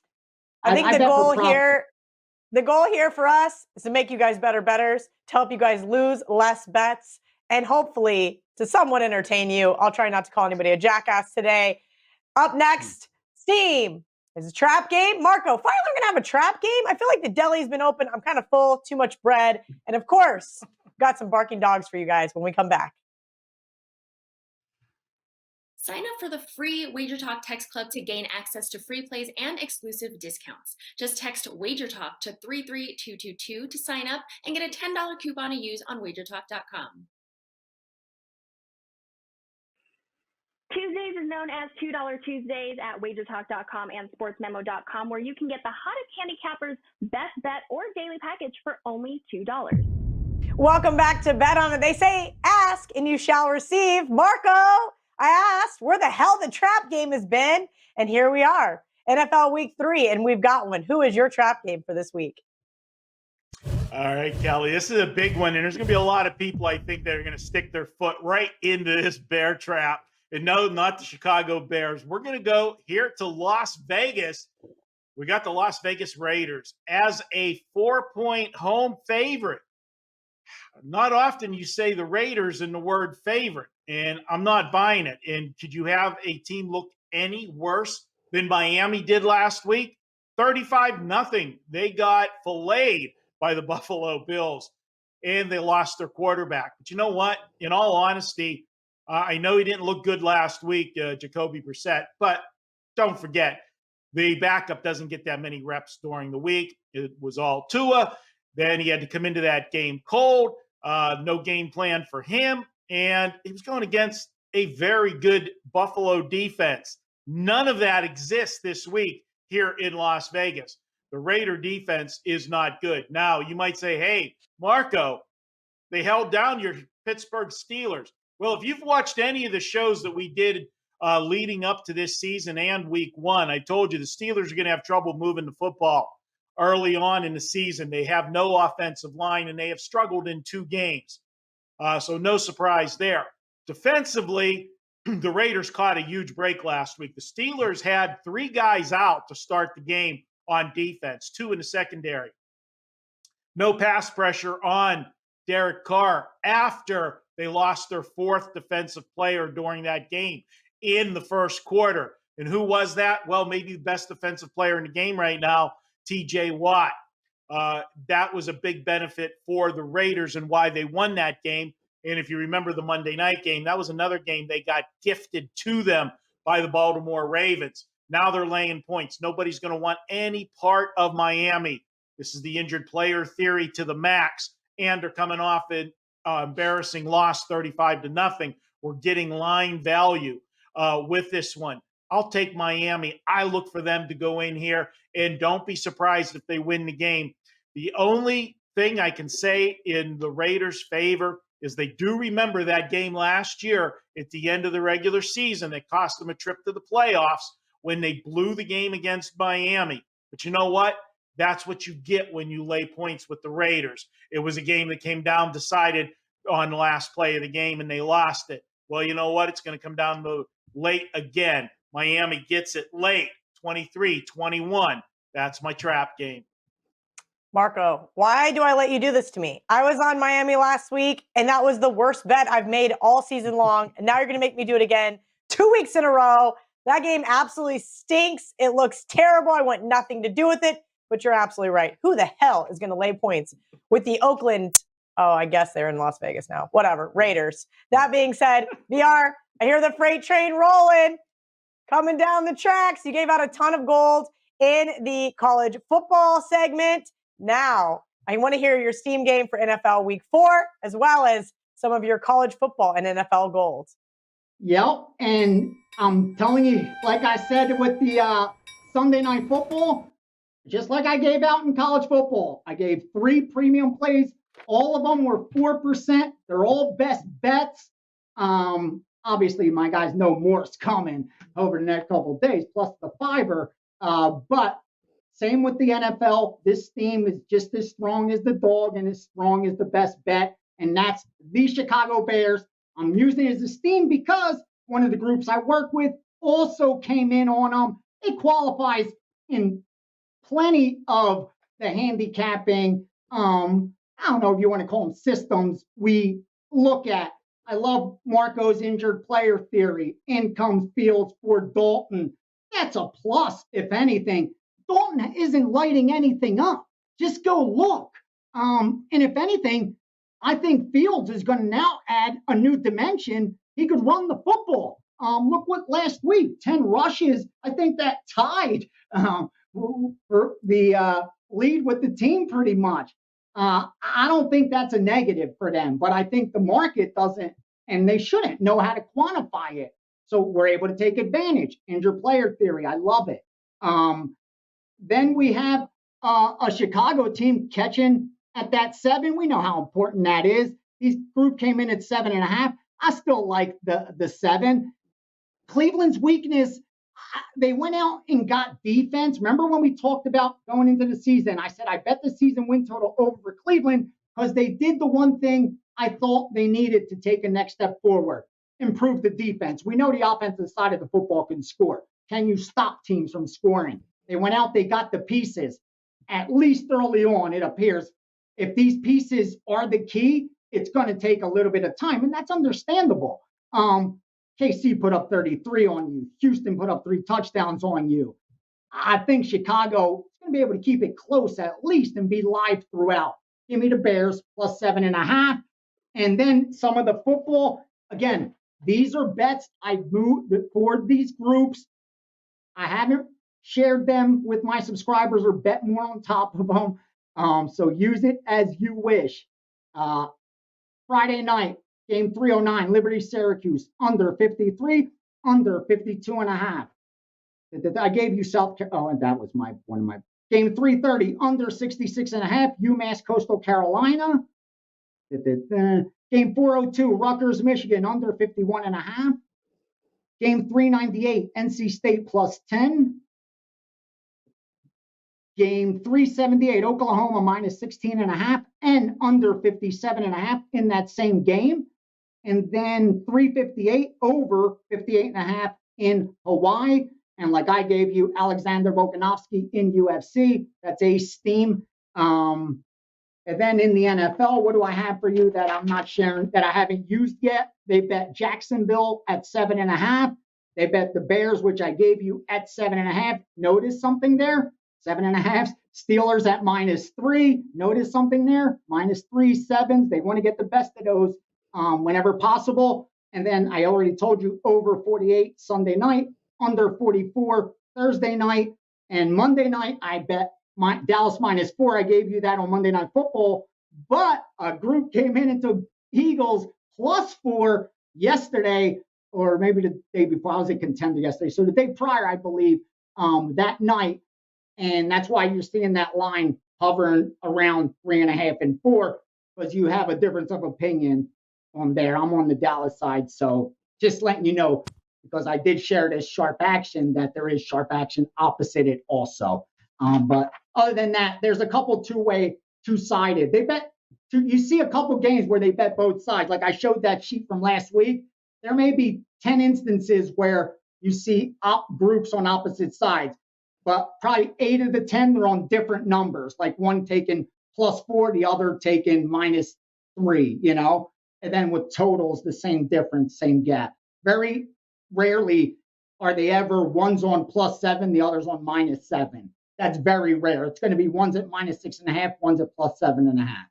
I think the goal here for us is to make you guys better bettors, to help you guys lose less bets, and hopefully to somewhat entertain you. I'll try not to call anybody a jackass today. Up next, Steam is a trap game. Marco, finally we're going to have a trap game. I feel like the deli's been open. I'm kind of full, too much bread. And of course, got some barking dogs for you guys when we come back. Sign up for the free WagerTalk text club to gain access to free plays and exclusive discounts. Just text WagerTalk to 33222 to sign up and get a $10 coupon to use on WagerTalk.com. Tuesdays is known as $2 Tuesdays at WagerTalk.com and SportsMemo.com, where you can get the hottest handicappers' best bet or daily package for only $2. Welcome back to Bet On It. They say, ask and you shall receive. Marco, I asked where the hell the trap game has been, and here we are. NFL Week 3, and we've got one. Who is your trap game for this week? All right, Kelly, this is a big one, and there's going to be a lot of people, I think, that are going to stick their foot right into this bear trap. And no, not the Chicago Bears. We're going to go here to Las Vegas. We got the Las Vegas Raiders as a 4-point home favorite. Not often you say the Raiders in the word favorite, and I'm not buying it. And could you have a team look any worse than Miami did last week? 35-0. They got filleted by the Buffalo Bills, and they lost their quarterback. But you know what? In all honesty, I know he didn't look good last week, Jacoby Brissett, but don't forget, the backup doesn't get that many reps during the week. It was all Tua. Then he had to come into that game cold. No game plan for him. And he was going against a very good Buffalo defense. None of that exists this week here in Las Vegas. The Raider defense is not good. Now, you might say, hey, Marco, they held down your Pittsburgh Steelers. Well, if you've watched any of the shows that we did leading up to this season and week 1, I told you the Steelers are going to have trouble moving the football early on in the season. They have no offensive line, and they have struggled in 2 games. So no surprise there. Defensively, the Raiders caught a huge break last week. The Steelers had 3 guys out to start the game on defense, 2 in the secondary. No pass pressure on Derek Carr after they lost their 4th defensive player during that game in the first quarter. And who was that? Well, maybe the best defensive player in the game right now, T.J. Watt. That was a big benefit for the Raiders and why they won that game. And if you remember the Monday night game, that was another game they got gifted to them by the Baltimore Ravens. Now they're laying points. Nobody's going to want any part of Miami. This is the injured player theory to the max. And they're coming off an embarrassing loss, 35-0. We're getting line value with this one. I'll take Miami. I look for them to go in here, and don't be surprised if they win the game. The only thing I can say in the Raiders' favor is they do remember that game last year at the end of the regular season that cost them a trip to the playoffs when they blew the game against Miami. But you know what? That's what you get when you lay points with the Raiders. It was a game that came down decided on the last play of the game, and they lost it. Well, you know what? It's going to come down to late again. Miami gets it late, 23-21. That's my trap game. Marco, why do I let you do this to me? I was on Miami last week, and that was the worst bet I've made all season long. And now you're going to make me do it again 2 weeks in a row. That game absolutely stinks. It looks terrible. I want nothing to do with it. But you're absolutely right. Who the hell is going to lay points with the Oakland? Oh, I guess they're in Las Vegas now. Whatever. Raiders. That being said, VR, I hear the freight train rolling, coming down the tracks. You gave out a ton of gold in the college football segment. Now, I want to hear your Steam game for NFL Week 4, as well as some of your college football and NFL gold. Yep, and I'm telling you, like I said with the Sunday Night Football, just like I gave out in college football, I gave 3 premium plays. All of them were 4%. They're all best bets. Obviously, my guys know more's coming over the next couple of days, plus the fiver. But same with the NFL. This team is just as strong as the dog and as strong as the best bet, and that's the Chicago Bears. I'm using it as a steam because one of the groups I work with also came in on them. It qualifies in plenty of the handicapping. I don't know if you want to call them systems we look at. I love Marco's injured player theory. In comes Fields for Dalton. That's a plus, if anything. Dalton isn't lighting anything up. Just go look. And if anything, I think Fields is going to now add a new dimension. He could run the football. Look what last week, 10 rushes. I think that tied for the lead with the team pretty much. I don't think that's a negative for them, but I think the market doesn't, and they shouldn't know how to quantify it. So we're able to take advantage. Injured player theory. I love it. Then we have a Chicago team catching at that 7. We know how important that is. This group came in at 7.5. I still like the 7. Cleveland's weakness, they went out and got defense. Remember when we talked about going into the season? I said, I bet the season win total over for Cleveland because they did the one thing I thought they needed to take a next step forward, improve the defense. We know the offensive side of the football can score. Can you stop teams from scoring? They went out, they got the pieces. At least early on, it appears if these pieces are the key, it's going to take a little bit of time, and that's understandable. KC put up 33 on you. Houston put up 3 touchdowns on you. I think Chicago is going to be able to keep it close at least and be live throughout. Give me the Bears plus 7.5. And then some of the football, again, these are bets I moved for these groups. I haven't shared them with my subscribers or bet more on top of them. So use it as you wish. Friday night, game 309, Liberty Syracuse, under 53, under 52.5. I gave you South Carolina. Oh, and that was one of my. Game 330, under 66.5, UMass Coastal Carolina. Game 402, Rutgers, Michigan, under 51.5. Game 398, NC State plus 10. Game 378, Oklahoma minus 16.5 and under 57.5 in that same game. And then 358 over 58.5 in Hawaii. And like I gave you, Alexander Volkanovski in UFC. That's a steam. And then in the NFL, what do I have for you that I'm not sharing, that I haven't used yet? They bet Jacksonville at 7.5. They bet the Bears, which I gave you, at 7.5. Notice something there? 7.5. Steelers at -3. Notice something there? -3 sevens. They want to get the best of those whenever possible. And then I already told you over 48 Sunday night, under 44 Thursday night, and Monday night I bet my Dallas -4. I gave you that on Monday Night Football, but a group came in and took Eagles +4 yesterday, or maybe the day before. I was a contender yesterday, so the day prior, I believe, that night. And that's why you're seeing that line hovering around 3.5 and 4, because you have a difference of opinion on there. I'm on the Dallas side. So just letting you know, because I did share this sharp action, that there is sharp action opposite it also. But other than that, there's a couple two-sided. They bet, you see a couple games where they bet both sides. Like I showed that sheet from last week. There may be 10 instances where you see groups on opposite sides. but probably 8 of the 10, they're on different numbers, like one taking +4, the other taking -3, and then with totals, the same difference, same gap. Very rarely are they ever one's on +7, the other's on -7. That's very rare. It's going to be one's at -6.5, one's at +7.5.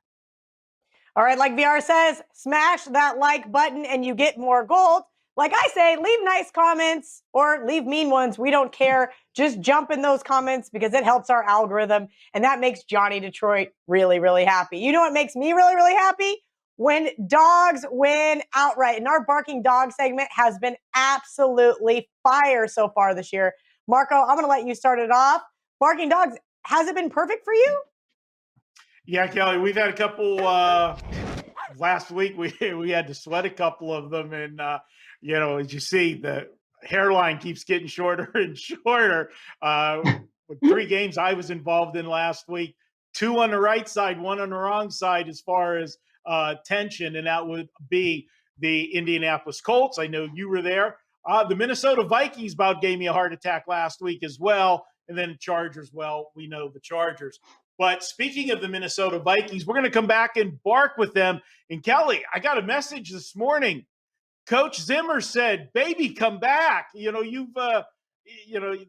All right, like VR says, smash that like button and you get more gold. Like I say, leave nice comments or leave mean ones. We don't care. Just jump in those comments because it helps our algorithm. And that makes Gianni Detroit really, really happy. You know what makes me really, really happy? When dogs win outright. And our Barking Dog segment has been absolutely fire so far this year. Marco, I'm going to let you start it off. Barking Dogs, has it been perfect for you? Yeah, Kelly, we've had a couple last week. We had to sweat a couple of them, and as you see, the hairline keeps getting shorter and shorter. With 3 games I was involved in last week, 2 on the right side, 1 on the wrong side as far as tension, and that would be the Indianapolis Colts. I know you were there. The Minnesota Vikings about gave me a heart attack last week as well, and then the Chargers. Well, we know the Chargers. But speaking of the Minnesota Vikings, we're going to come back and bark with them. And Kelly, I got a message this morning. Coach Zimmer said, "Baby, come back." The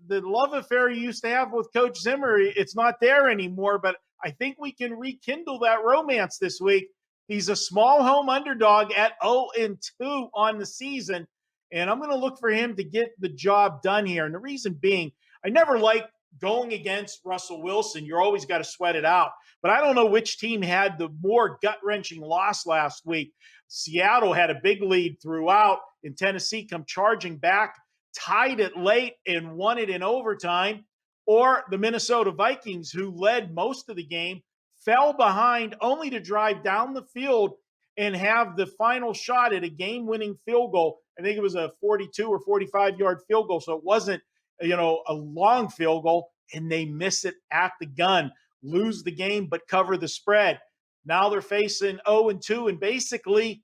love affair you used to have with Coach Zimmer, it's not there anymore. But I think we can rekindle that romance this week. He's a small home underdog at 0-2 on the season. And I'm going to look for him to get the job done here. And the reason being, I never liked going against Russell Wilson. You're always got to sweat it out. But I don't know which team had the more gut-wrenching loss last week. Seattle had a big lead throughout, and Tennessee come charging back, tied it late, and won it in overtime. Or the Minnesota Vikings, who led most of the game, fell behind only to drive down the field and have the final shot at a game-winning field goal. I think it was a 42 or 45-yard field goal, so it wasn't a long field goal, and they miss it at the gun, lose the game, but cover the spread. Now they're facing 0-2, and basically,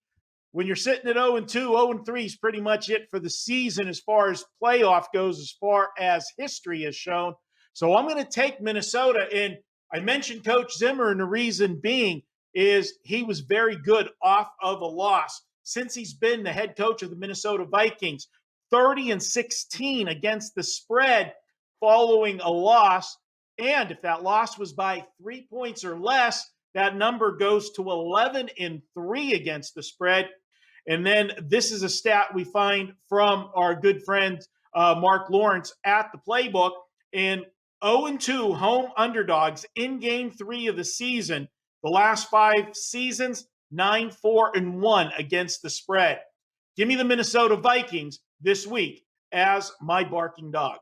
when you're sitting at 0-2, 0-3 is pretty much it for the season as far as playoff goes, as far as history has shown. So I'm going to take Minnesota, and I mentioned Coach Zimmer, and the reason being is he was very good off of a loss. Since he's been the head coach of the Minnesota Vikings, 30-16 against the spread following a loss. And if that loss was by 3 points or less, that number goes to 11-3 against the spread. And then this is a stat we find from our good friend Mark Lawrence at the Playbook. And 0-2 home underdogs in game 3 of the season, the last 5 seasons, 9-4-1 against the spread. Give me the Minnesota Vikings this week as my barking dog.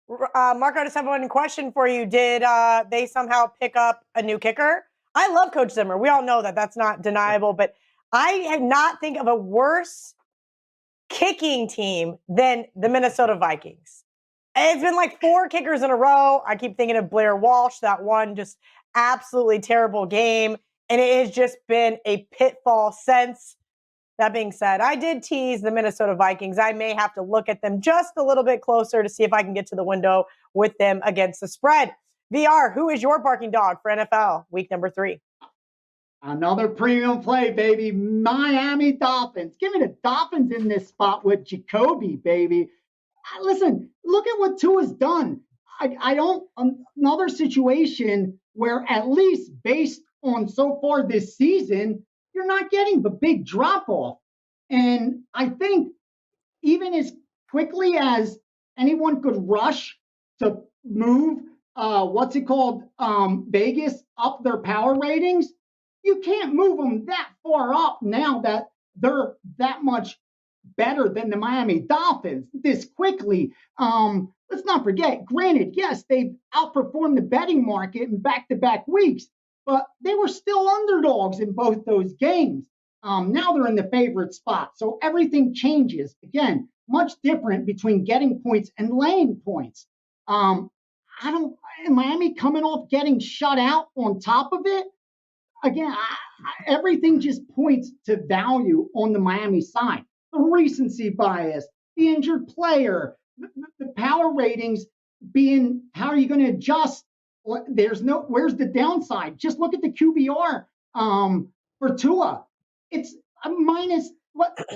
Marco, I just have one question for you. Did they somehow pick up a new kicker? I love Coach Zimmer. We all know that. That's not deniable. But I have not think of a worse kicking team than the Minnesota Vikings. It's been like 4 kickers in a row. I keep thinking of Blair Walsh, that one just absolutely terrible game. And it has just been a pitfall since. That being said, I did tease the Minnesota Vikings. I may have to look at them just a little bit closer to see if I can get to the window with them against the spread. VR, who is your barking dog for NFL week number 3? Another premium play, baby. Miami Dolphins. Give me the Dolphins in this spot with Jacoby, baby. Listen, look at what Tua's done. I don't, another situation where at least based on so far this season, you're not getting the big drop off. And I think even as quickly as anyone could rush to move, Vegas up their power ratings, you can't move them that far up now that they're that much better than the Miami Dolphins this quickly. Let's not forget, granted, yes, they've outperformed the betting market in back-to-back weeks, but they were still underdogs in both those games. Now they're in the favorite spot. So everything changes. Again, much different between getting points and laying points. Miami coming off getting shut out on top of it. Again, everything just points to value on the Miami side. The recency bias, the injured player, the power ratings how are you going to adjust? Where's the downside? Just look at the QBR for Tua. It's a minus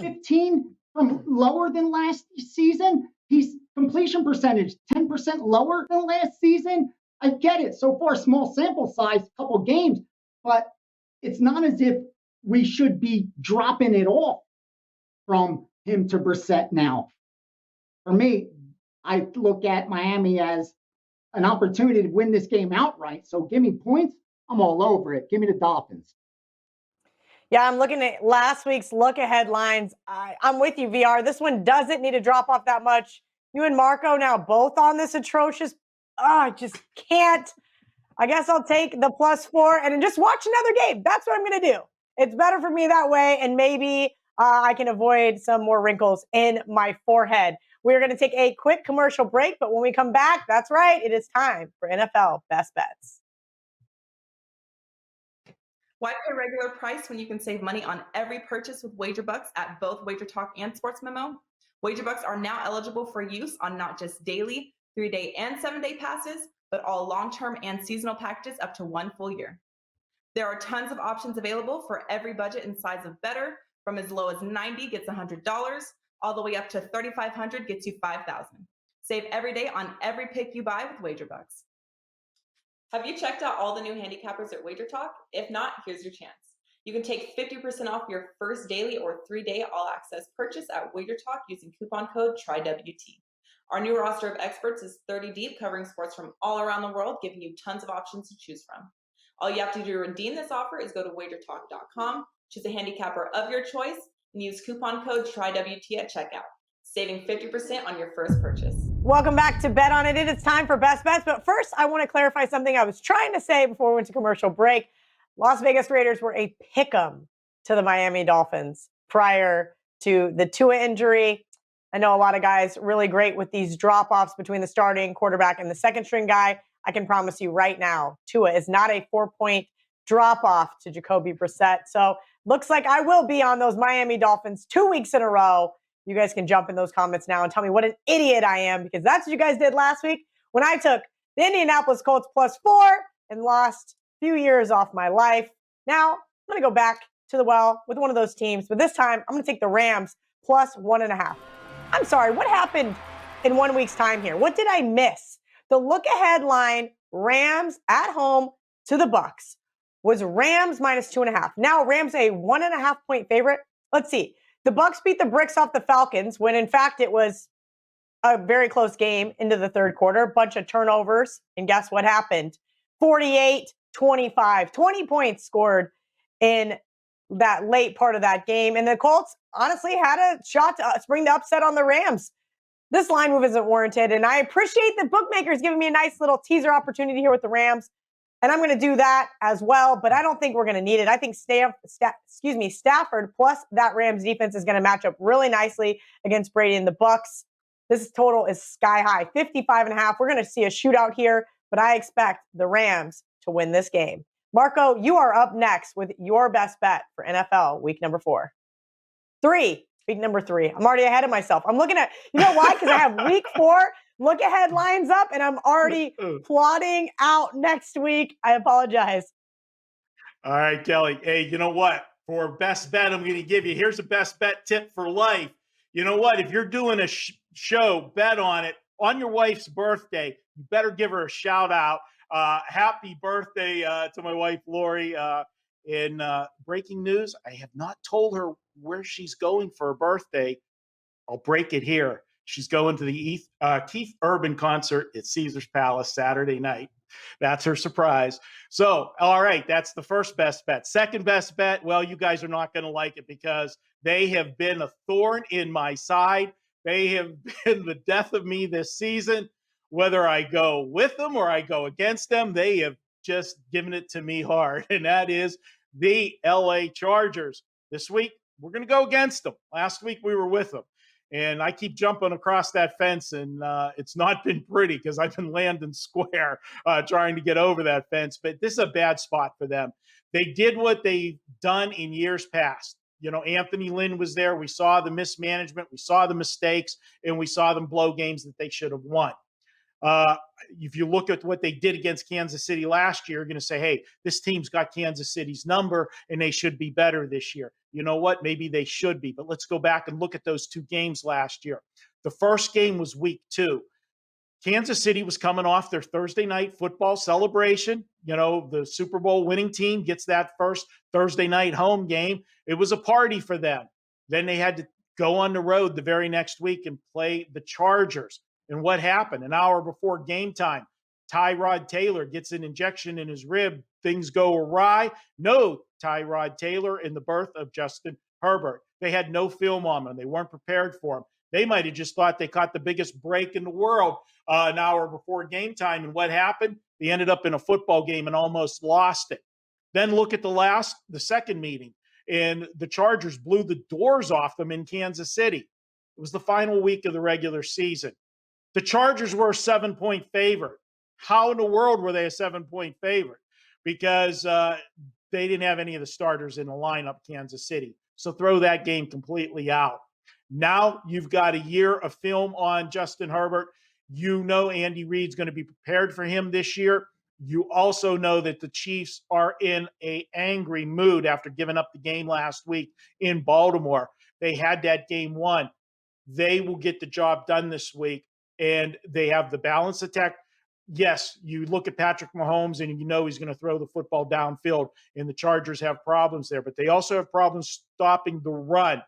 15 from lower than last season. He's completion percentage 10% lower than last season. I get it. So far, small sample size, couple games, but it's not as if we should be dropping it off from him to Brissett now. For me, I look at Miami as an opportunity to win this game outright. So give me points. I'm all over it. Give me the Dolphins. Yeah, I'm looking at last week's look-ahead lines. I'm with you, VR. This one doesn't need to drop off that much. You and Marco now both on this atrocious. I just can't. I guess I'll take the +4 and then just watch another game. That's what I'm going to do. It's better for me that way, and maybe I can avoid some more wrinkles in my forehead. We're going to take a quick commercial break, but when we come back, that's right, it is time for NFL Best Bets. Why pay regular price when you can save money on every purchase with WagerBucks at both WagerTalk and Sports Memo? WagerBucks are now eligible for use on not just daily, 3-day, and 7-day passes, but all long-term and seasonal packages up to 1 full year. There are tons of options available for every budget and size of bettor, from as low as $90 gets $100, all the way up to $3,500 gets you $5,000. Save every day on every pick you buy with WagerBucks. Have you checked out all the new handicappers at WagerTalk? If not, here's your chance. You can take 50% off your first daily or 3-day all-access purchase at WagerTalk using coupon code TRYWT. Our new roster of experts is 30 deep, covering sports from all around the world, giving you tons of options to choose from. All you have to do to redeem this offer is go to WagerTalk.com, choose a handicapper of your choice, and use coupon code TRYWT at checkout, saving 50% on your first purchase. Welcome back to Bet On It. It's time for Best Bets. But first, I want to clarify something I was trying to say before we went to commercial break. Las Vegas Raiders were a pick-em to the Miami Dolphins prior to the Tua injury. I know a lot of guys really great with these drop-offs between the starting quarterback and the second-string guy. I can promise you right now, Tua is not a 4-point drop-off to Jacoby Brissett. So looks like I will be on those Miami Dolphins 2 weeks in a row. You guys can jump in those comments now and tell me what an idiot I am, because that's what you guys did last week when I took the Indianapolis Colts +4 and lost a few years off my life. Now, I'm going to go back to the well with one of those teams, but this time I'm going to take the Rams +1.5. I'm sorry, what happened in 1 week's time here? What did I miss? The look-ahead line, Rams at home to the Bucs, was Rams -2.5. Now Rams a 1.5-point favorite. Let's see. The Bucs beat the bricks off the Falcons when, in fact, it was a very close game into the third quarter. Bunch of turnovers. And guess what happened? 48-25. 20 points scored in that late part of that game. And the Colts honestly had a shot to spring the upset on the Rams. This line move isn't warranted. And I appreciate the bookmakers giving me a nice little teaser opportunity here with the Rams. And I'm going to do that as well, but I don't think we're going to need it. I think Stafford plus that Rams defense is going to match up really nicely against Brady and the Bucs. This total is sky high, 55.5. We're going to see a shootout here, but I expect the Rams to win this game. Marco, you are up next with your best bet for NFL week number 4. Week number 3. I'm already ahead of myself. I'm looking at, you know why? Because I have week 4 look ahead lines up and I'm already plotting out next week. I apologize. All right, Kelly. Hey, you know what? For best bet, I'm going to give you, here's a best bet tip for life. You know what? If you're doing a show, bet on it, on your wife's birthday, you better give her a shout out. Happy birthday to my wife, Lori. In breaking news, I have not told her where she's going for her birthday. I'll break it here. She's going to the Keith Urban concert at Caesar's Palace Saturday night. That's her surprise. So, all right, that's the first best bet. Second best bet, well, you guys are not going to like it because they have been a thorn in my side. They have been the death of me this season. Whether I go with them or I go against them, they have just given it to me hard, and that is the LA Chargers. This week, we're going to go against them. Last week, we were with them. And I keep jumping across that fence, and it's not been pretty because I've been landing square trying to get over that fence. But this is a bad spot for them. They did what they've done in years past. You know, Anthony Lynn was there. We saw the mismanagement. We saw the mistakes, and we saw them blow games that they should have won. If you look at what they did against Kansas City last year, you're going to say, hey, this team's got Kansas City's number and they should be better this year. You know what? Maybe they should be. But let's go back and look at those two games last year. The first game was week 2. Kansas City was coming off their Thursday night football celebration. You know, the Super Bowl winning team gets that first Thursday night home game. It was a party for them. Then they had to go on the road the very next week and play the Chargers. And what happened? An hour before game time, Tyrod Taylor gets an injection in his rib. Things go awry. No Tyrod Taylor in the birth of Justin Herbert. They had no film on him. They weren't prepared for him. They might have just thought they caught the biggest break in the world an hour before game time. And what happened? They ended up in a football game and almost lost it. Then look at the second meeting, and the Chargers blew the doors off them in Kansas City. It was the final week of the regular season. The Chargers were a 7-point favorite. How in the world were they a 7-point favorite? Because they didn't have any of the starters in the lineup, Kansas City. So throw that game completely out. Now you've got a year of film on Justin Herbert. You know Andy Reid's going to be prepared for him this year. You also know that the Chiefs are in an angry mood after giving up the game last week in Baltimore. They had that game won. They will get the job done this week, and they have the balanced attack. Yes, you look at Patrick Mahomes, and you know he's going to throw the football downfield, and the Chargers have problems there. But they also have problems stopping the run.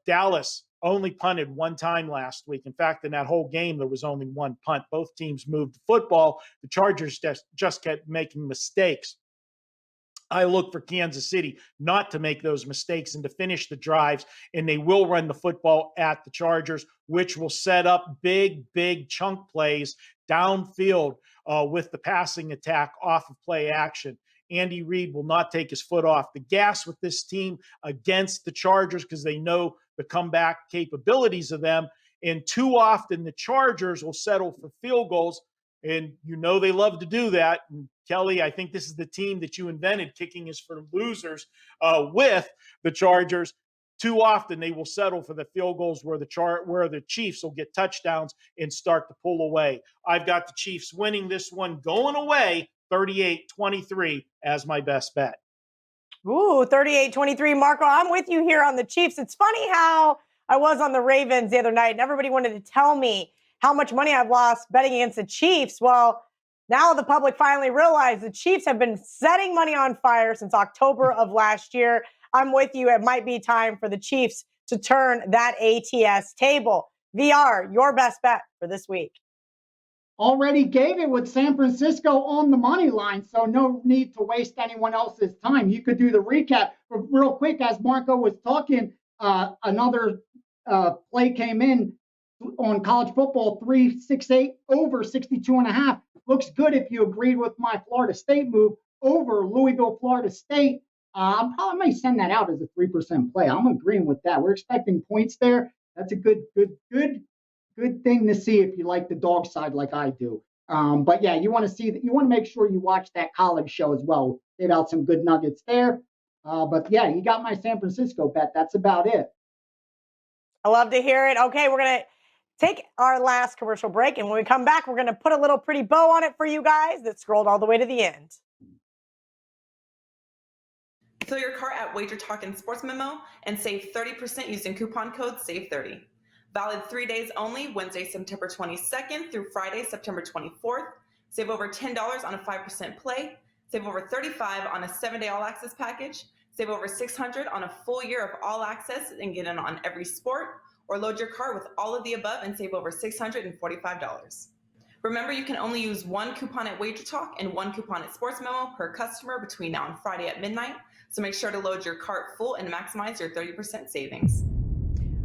Dallas only punted one time last week. In fact, in that whole game, there was only one punt. Both teams moved the football. The Chargers just kept making mistakes. I look for Kansas City not to make those mistakes and to finish the drives, and they will run the football at the Chargers, which will set up big chunk plays downfield with the passing attack off of play action. Andy Reid will not take his foot off the gas with this team against the Chargers because they know the comeback capabilities of them. And too often the Chargers will settle for field goals. And you know they love to do that. And Kelly, I think this is the team that you invented, kicking is for losers, with the Chargers. Too often they will settle for the field goals where the Chiefs will get touchdowns and start to pull away. I've got the Chiefs winning this one, going away 38-23 as my best bet. Ooh, 38-23. Marco, I'm with you here on the Chiefs. It's funny how I was on the Ravens the other night and everybody wanted to tell me how much money I've lost betting against the Chiefs. Well, now the public finally realized the Chiefs have been setting money on fire since October of last year. I'm with you. It might be time for the Chiefs to turn that ATS table. VR, your best bet for this week. Already gave it with San Francisco on the money line, so no need to waste anyone else's time. You could do the recap. But real quick, as Marco was talking, another play came in on college football, 3-6-8 over 62.5. Looks good if you agreed with my Florida State move over Louisville, Florida State. I probably might send that out as a 3% play. I'm agreeing with that. We're expecting points there. That's a good thing to see if you like the dog side like I do. But yeah, you want to make sure you watch that college show as well. Gave out some good nuggets there. But yeah, you got my San Francisco bet. That's about it. I love to hear it. Okay, we're going to take our last commercial break. And when we come back, we're going to put a little pretty bow on it for you guys that scrolled all the way to the end. Fill your cart at WagerTalk and Sports Memo and save 30% using coupon code SAVE30. Valid 3 days only, Wednesday, September 22nd through Friday, September 24th. Save over $10 on a 5% play. Save over $35 on a 7-day all-access package. Save over $600 on a full year of all-access and get in on every sport. Or load your cart with all of the above and save over $645. Remember, you can only use one coupon at WagerTalk and one coupon at Sports Memo per customer between now and Friday at midnight. So make sure to load your cart full and maximize your 30% savings.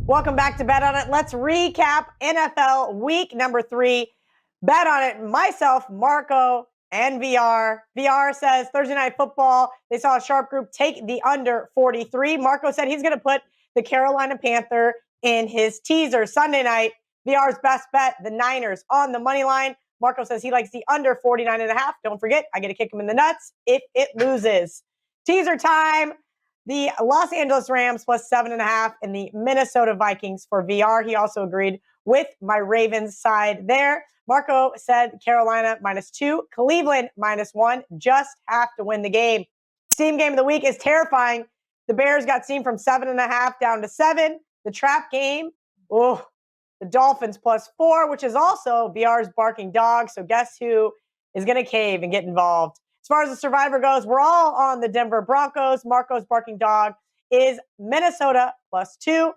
Welcome back to Bet On It. Let's recap NFL week number 3. Bet on it, myself, Marco, and VR. VR says Thursday Night Football, they saw a sharp group take the under 43. Marco said he's going to put the Carolina Panther in his teaser. Sunday night, VR's best bet, the Niners on the money line. Marco says he likes the under 49.5. Don't forget, I get to kick him in the nuts if it loses. Teaser time. the Los Angeles Rams plus 7.5 and the Minnesota Vikings for VR. He also agreed with my Ravens side there. Marco said Carolina -2, Cleveland -1, just have to win the game. Steam game of the week is terrifying. The Bears got steamed from 7.5 down to 7. The trap game, the Dolphins +4, which is also VR's barking dog. So guess who is going to cave and get involved? As far as the survivor goes, we're all on the Denver Broncos. Marco's barking dog is Minnesota +2.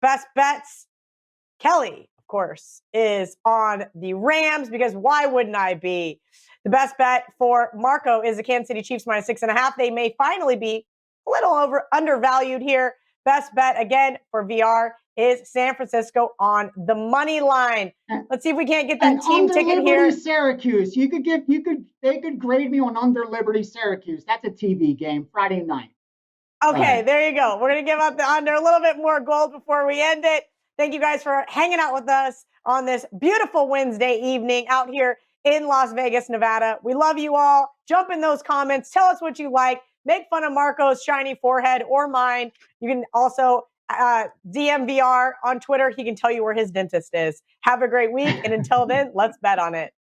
Best bets, Kelly, of course, is on the Rams because why wouldn't I be? The best bet for Marco is the Kansas City Chiefs -6.5. They may finally be a little undervalued here. Best bet, again, for VR is San Francisco on the money line. Let's see if we can't get that team ticket here. Syracuse. They could grade me on under Liberty Syracuse. That's a TV game, Friday night. Okay, there you go. We're going to give up the under, a little bit more gold before we end it. Thank you guys for hanging out with us on this beautiful Wednesday evening out here in Las Vegas, Nevada. We love you all. Jump in those comments. Tell us what you like. Make fun of Marco's shiny forehead or mine. You can also DM VR on Twitter. He can tell you where his dentist is. Have a great week. And until then, let's bet on it.